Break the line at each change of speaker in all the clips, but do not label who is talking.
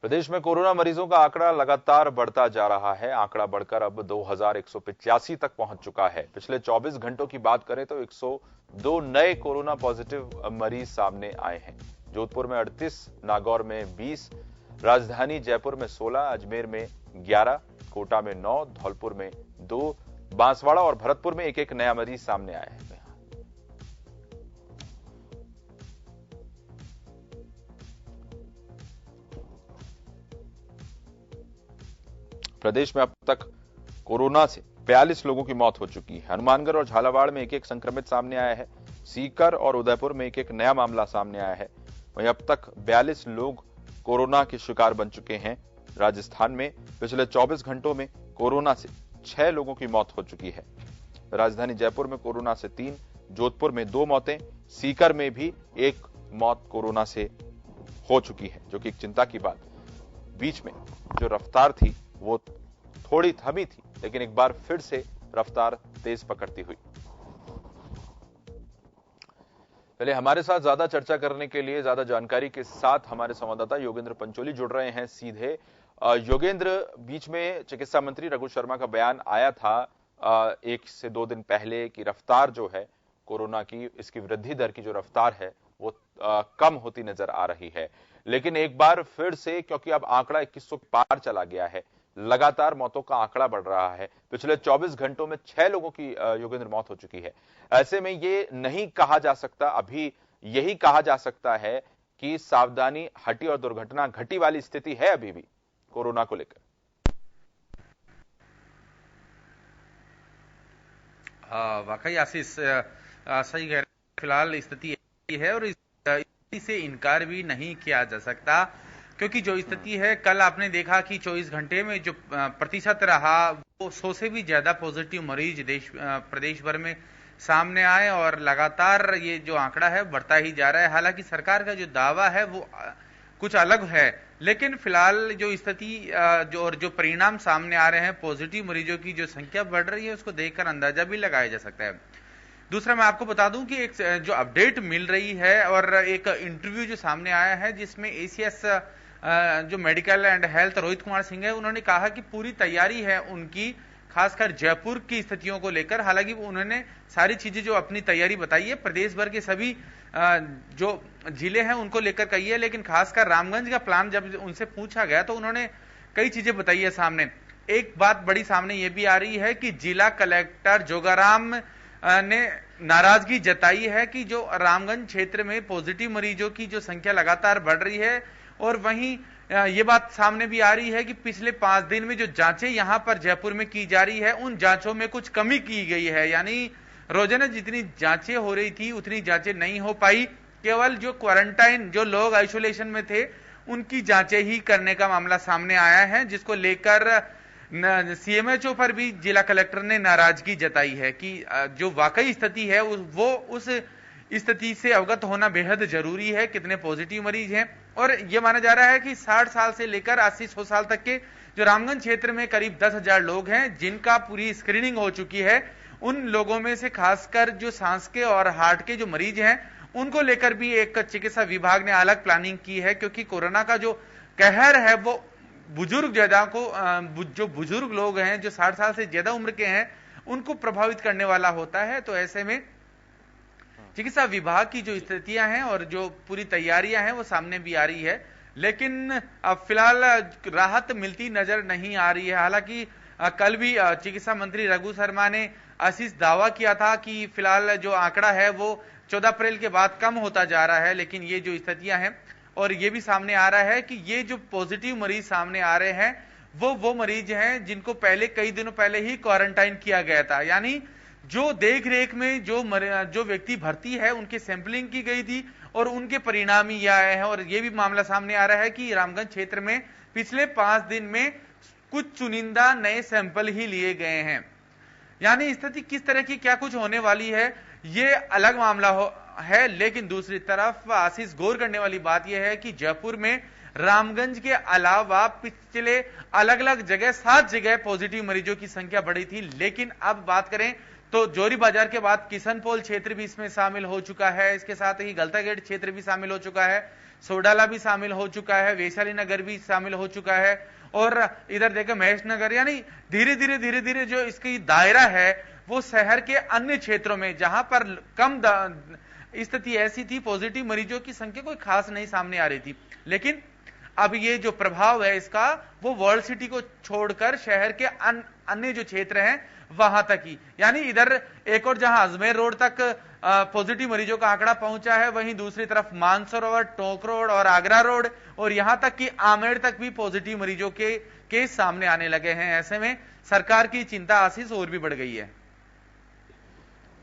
प्रदेश में कोरोना मरीजों का आंकड़ा लगातार बढ़ता जा रहा है। आंकड़ा बढ़कर अब 2185 तक पहुंच चुका है। पिछले 24 घंटों की बात करें तो 102 नए कोरोना पॉजिटिव मरीज सामने आए हैं। जोधपुर में 38, नागौर में 20, राजधानी जयपुर में 16, अजमेर में 11, कोटा में 9, धौलपुर में 2, बांसवाड़ा और भरतपुर में एक नया मरीज सामने आया है। प्रदेश में अब तक कोरोना से 42 लोगों की मौत हो चुकी है। हनुमानगढ़ और झालावाड़ में एक संक्रमित सामने आया है। सीकर और उदयपुर में एक नया मामला सामने आया है। वहीं अब तक 42 लोग कोरोना के शिकार बन चुके हैं। राजस्थान में पिछले 24 घंटों में कोरोना से 6 लोगों की मौत हो चुकी है। राजधानी जयपुर में कोरोना से 3, जोधपुर में 2 मौतें, सीकर में भी 1 मौत कोरोना से हो चुकी है, जो कि एक चिंता की बात। बीच में जो रफ्तार थी वो थोड़ी थमी थी, लेकिन एक बार फिर से रफ्तार तेज पकड़ती हुई। पहले हमारे साथ ज्यादा चर्चा करने के लिए, ज्यादा जानकारी के साथ हमारे संवाददाता योगेंद्र पंचोली जुड़ रहे हैं सीधे। योगेंद्र, बीच में चिकित्सा मंत्री रघु शर्मा का बयान आया था 1 से 2 दिन पहले कि रफ्तार जो है कोरोना की, इसकी वृद्धि दर की जो रफ्तार है वो कम होती नजर आ रही है। लेकिन एक बार फिर से, क्योंकि अब आंकड़ा 2100 पार चला गया है, लगातार मौतों का आंकड़ा बढ़ रहा है। पिछले 24 घंटों में 6 लोगों की योगेंद्र मौत हो चुकी है। ऐसे में ये नहीं कहा जा सकता, अभी यही कहा जा सकता है कि सावधानी हटी और दुर्घटना घटी वाली स्थिति है अभी भी कोरोना को लेकर।
वाकई आशीष सही कह रहे, फिलहाल स्थिति है और इस स्थिति से इनकार भी नहीं किया जा सकता, क्योंकि जो स्थिति है, कल आपने देखा कि 24 घंटे में जो प्रतिशत रहा वो 100 से भी ज्यादा पॉजिटिव मरीज प्रदेश भर में सामने आए और लगातार ये जो आंकड़ा है बढ़ता ही जा रहा है। हालांकि सरकार का जो दावा है वो कुछ अलग है, लेकिन फिलहाल जो स्थिति जो परिणाम सामने आ रहे हैं, पॉजिटिव मरीजों की जो संख्या बढ़ रही है, उसको देखकर अंदाजा भी लगाया जा सकता है। दूसरा, मैं आपको बता दूं कि एक जो अपडेट मिल रही है और एक इंटरव्यू जो सामने आया है जिसमें एसीएस जो medical and health Rohit Kumar Singh है, उन्होंने कहा कि पूरी तैयारी है उनकी, खासकर जयपुर की स्थितियों को लेकर। हालांकि उन्होंने सारी चीजें जो अपनी तैयारी बताई है प्रदेश भर के सभी जो जिले हैं उनको लेकर कही है, लेकिन खासकर रामगंज का प्लान जब उनसे पूछा गया तो उन्होंने कई चीजें बताई है सामने। एक बात बड़ी सामने ये भी आ रही है कि जिला कलेक्टर जोगाराम ने नाराजगी जताई है कि जो रामगंज क्षेत्र में पॉजिटिव मरीजों की जो संख्या लगातार बढ़ रही है, और वहीं ये बात सामने भी आ रही है कि पिछले 5 दिन में जो जांचें यहां पर जयपुर में की जा रही है, उन जांचों में कुछ कमी की गई है। यानी रोजाना जितनी जांचें हो रही थी उतनी जांचें नहीं हो पाई, केवल जो क्वारंटाइन जो लोग आइसोलेशन में थे उनकी जांचें ही करने का मामला सामने आया है, जिसको लेकर सीएमएचओ पर भी जिला कलेक्टर ने नाराजगी जताई है कि जो वाकई स्थिति है वो उस स्थिति से अवगत होना बेहद जरूरी है, कितने पॉजिटिव मरीज हैं। और यह माना जा रहा है कि 60 साल से लेकर 80-100 साल तक के जो रामगंज क्षेत्र में करीब 10,000 लोग हैं जिनका पूरी स्क्रीनिंग हो चुकी है, उन लोगों में से खासकर जो सांस के और हार्ट के जो मरीज हैं उनको लेकर भी एक चिकित्सा विभाग ने अलग प्लानिंग की है, क्योंकि कोरोना का जो कहर है वो बुजुर्ग ज्यादा को जो बुजुर्ग लोग हैं जो 60 साल से ज्यादा उम्र के हैं उनको प्रभावित करने वाला होता है। तो ऐसे में चिकित्सा विभाग की जो स्थितियां हैं और जो पूरी तैयारियां हैं वो सामने भी आ रही है, लेकिन अब फिलहाल राहत मिलती नजर नहीं आ रही है। हालांकि कल भी चिकित्सा मंत्री रघु शर्मा ने आशीष दावा किया था कि फिलहाल जो आंकड़ा है वो 14 अप्रैल के बाद कम होता जा रहा है, लेकिन ये जो स्थितियां हैं और ये भी सामने आ रहा है कि ये जो पॉजिटिव मरीज सामने आ रहे हैं वो मरीज हैं जिनको पहले कई दिनों पहले ही क्वारंटाइन किया गया था। यानी जो देख रेख में जो व्यक्ति भर्ती है उनकी सैंपलिंग की गई थी और उनके परिणाम ही आए हैं। और ये भी मामला सामने आ रहा है कि रामगंज क्षेत्र में पिछले 5 दिन में कुछ चुनिंदा नए सैंपल ही लिए गए हैं। यानी स्थिति किस तरह की क्या कुछ होने वाली है ये अलग मामला है, लेकिन दूसरी तरफ आशीष गौर करने वाली बात यह है कि जयपुर में रामगंज के अलावा पिछले अलग अलग जगह 7 जगह पॉजिटिव मरीजों की संख्या बढ़ी थी, लेकिन अब बात करें तो जोरी बाजार के बाद किशनपोल क्षेत्र भी इसमें शामिल हो चुका है, इसके साथ ही गलतागेट क्षेत्र भी शामिल हो चुका है, सोडाला भी शामिल हो चुका है, वैशाली नगर भी शामिल हो चुका है, और इधर देखें महेश नगर। यानी धीरे धीरे जो इसकी दायरा है वो शहर के अन्य क्षेत्रों में जहां पर कम स्थिति ऐसी थी, पॉजिटिव मरीजों की संख्या कोई खास नहीं सामने आ रही थी, लेकिन अब ये जो प्रभाव है इसका वो वर्ल्ड सिटी को छोड़कर शहर के अन्य जो क्षेत्र हैं वहां तक ही, यानी इधर एक और जहां अजमेर रोड तक पॉजिटिव मरीजों का आंकड़ा पहुंचा है, वहीं दूसरी तरफ मानसरोवर, टोंक रोड और आगरा रोड और यहां तक कि आमेर तक भी पॉजिटिव मरीजों के केस सामने आने लगे हैं। ऐसे में सरकार की चिंता आशीष और भी बढ़ गई है।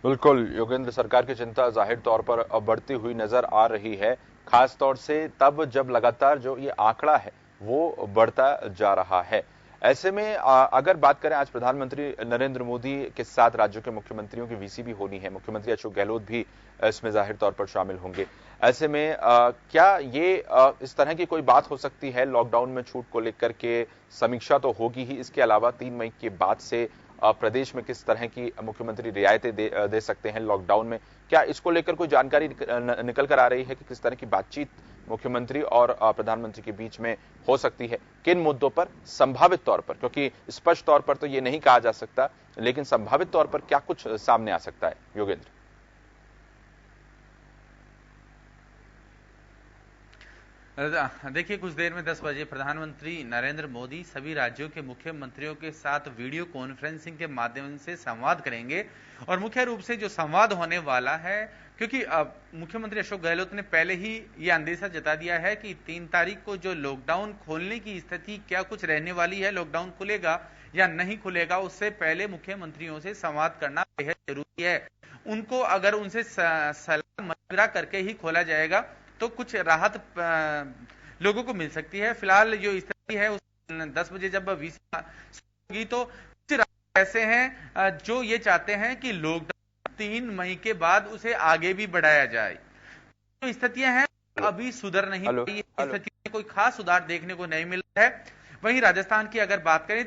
बिल्कुल योगेंद्र, सरकार की चिंता जाहिर तौर पर बढ़ती हुई नजर आ रही है, खास तौर से तब जब लगातार जो ये आंकड़ा है वो बढ़ता जा रहा है। ऐसे में अगर बात करें, आज प्रधानमंत्री नरेंद्र मोदी के साथ राज्यों के मुख्यमंत्रियों की वीसी भी होनी है, मुख्यमंत्री अशोक गहलोत भी इसमें जाहिर तौर पर शामिल होंगे। ऐसे में क्या ये इस तरह की कोई बात हो सकती है, लॉकडाउन में छूट को लेकर के समीक्षा तो होगी ही, इसके अलावा 3 मई के बाद से प्रदेश में किस तरह की मुख्यमंत्री रियायतें दे सकते हैं लॉकडाउन में, क्या इसको लेकर कोई जानकारी निकल कर आ रही है कि किस तरह की बातचीत मुख्यमंत्री और प्रधानमंत्री के बीच में हो सकती है, किन मुद्दों पर संभावित तौर पर, क्योंकि स्पष्ट तौर पर तो ये नहीं कहा जा सकता, लेकिन संभावित तौर पर क्या कुछ सामने आ सकता है योगेंद्र?
देखिए, कुछ देर में 10 बजे प्रधानमंत्री नरेंद्र मोदी सभी राज्यों के मुख्यमंत्रियों के साथ वीडियो कॉन्फ्रेंसिंग के माध्यम से संवाद करेंगे, और मुख्य रूप से जो संवाद होने वाला है, क्योंकि मुख्यमंत्री अशोक गहलोत ने पहले ही यह अंदेशा जता दिया है कि 3 तारीख को जो लॉकडाउन खोलने की स्थिति क्या कुछ रहने वाली है, लॉकडाउन खुलेगा या नहीं खुलेगा, उससे पहले मुख्यमंत्रियों से संवाद करना बेहद जरूरी है। उनको अगर उनसे सलाह मशवरा करके ही खोला जाएगा तो कुछ राहत लोगों को मिल सकती है। फिलहाल जो स्थिति है 10 बजे जब वीसी होगी तो कुछ ऐसे हैं जो ये चाहते हैं कि लॉकडाउन 3 मई के बाद उसे आगे भी बढ़ाया जाए। जो स्थितियां हैं अभी सुधर नहीं रही, स्थिति में कोई खास सुधार देखने को नहीं मिल रहा है। वहीं राजस्थान की अगर बात करें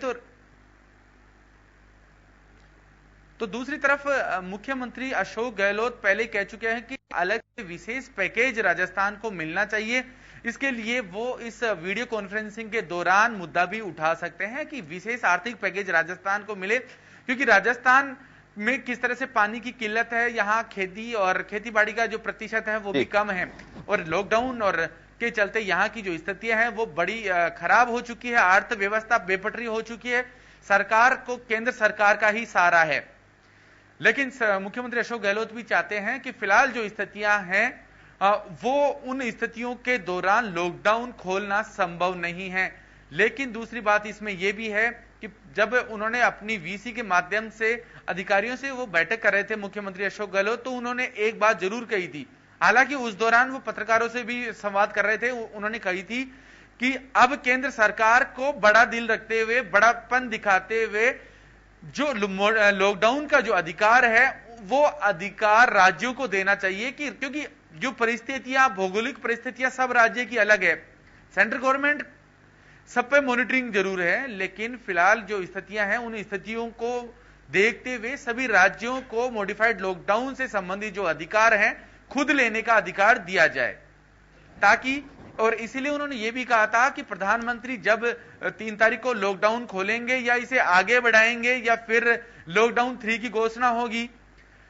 तो दूसरी तरफ मुख्यमंत्री अशोक गहलोत पहले कह चुके हैं कि अलग से विशेष पैकेज राजस्थान को मिलना चाहिए। इसके लिए वो इस वीडियो कॉन्फ्रेंसिंग के दौरान मुद्दा भी उठा सकते हैं कि विशेष आर्थिक पैकेज राजस्थान को मिले, क्योंकि राजस्थान में किस तरह से पानी की किल्लत है, यहाँ खेती और खेती बाड़ी का जो प्रतिशत है वो भी कम है, और लॉकडाउन और के चलते यहाँ की जो स्थितियां हैं वो बड़ी खराब हो चुकी है, अर्थव्यवस्था बेपटरी हो चुकी है, सरकार को केंद्र सरकार का ही सहारा है। लेकिन मुख्यमंत्री अशोक गहलोत भी चाहते हैं कि फिलहाल जो स्थितियां हैं वो उन स्थितियों के दौरान लॉकडाउन खोलना संभव नहीं है। लेकिन दूसरी बात इसमें यह भी है कि जब उन्होंने अपनी वीसी के माध्यम से अधिकारियों से वो बैठक कर रहे थे मुख्यमंत्री अशोक गहलोत, तो उन्होंने एक बात जरूर कही थी, हालांकि उस दौरान वो पत्रकारों से भी संवाद कर रहे थे, उन्होंने कही थी कि अब केंद्र सरकार को बड़ा दिल रखते हुए, बड़ापन दिखाते हुए जो लॉकडाउन का जो अधिकार है वो अधिकार राज्यों को देना चाहिए, कि क्योंकि जो परिस्थितियां, भौगोलिक परिस्थितियां सब राज्य की अलग है, सेंट्रल गवर्नमेंट सब पे मॉनिटरिंग जरूर है, लेकिन फिलहाल जो स्थितियां हैं उन स्थितियों को देखते हुए सभी राज्यों को मॉडिफाइड लॉकडाउन से संबंधित जो अधिकार हैं खुद लेने का अधिकार दिया जाए, ताकि, और इसीलिए उन्होंने यह भी कहा था कि प्रधानमंत्री जब 3 तारीख को लॉकडाउन खोलेंगे या इसे आगे बढ़ाएंगे या फिर लॉकडाउन 3 की घोषणा होगी,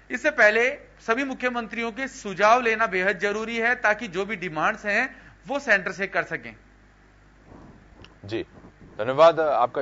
इससे पहले सभी मुख्यमंत्रियों के सुझाव लेना बेहद जरूरी है, ताकि जो भी डिमांड्स हैं वो सेंटर से कर सकें।
जी, धन्यवाद आपका।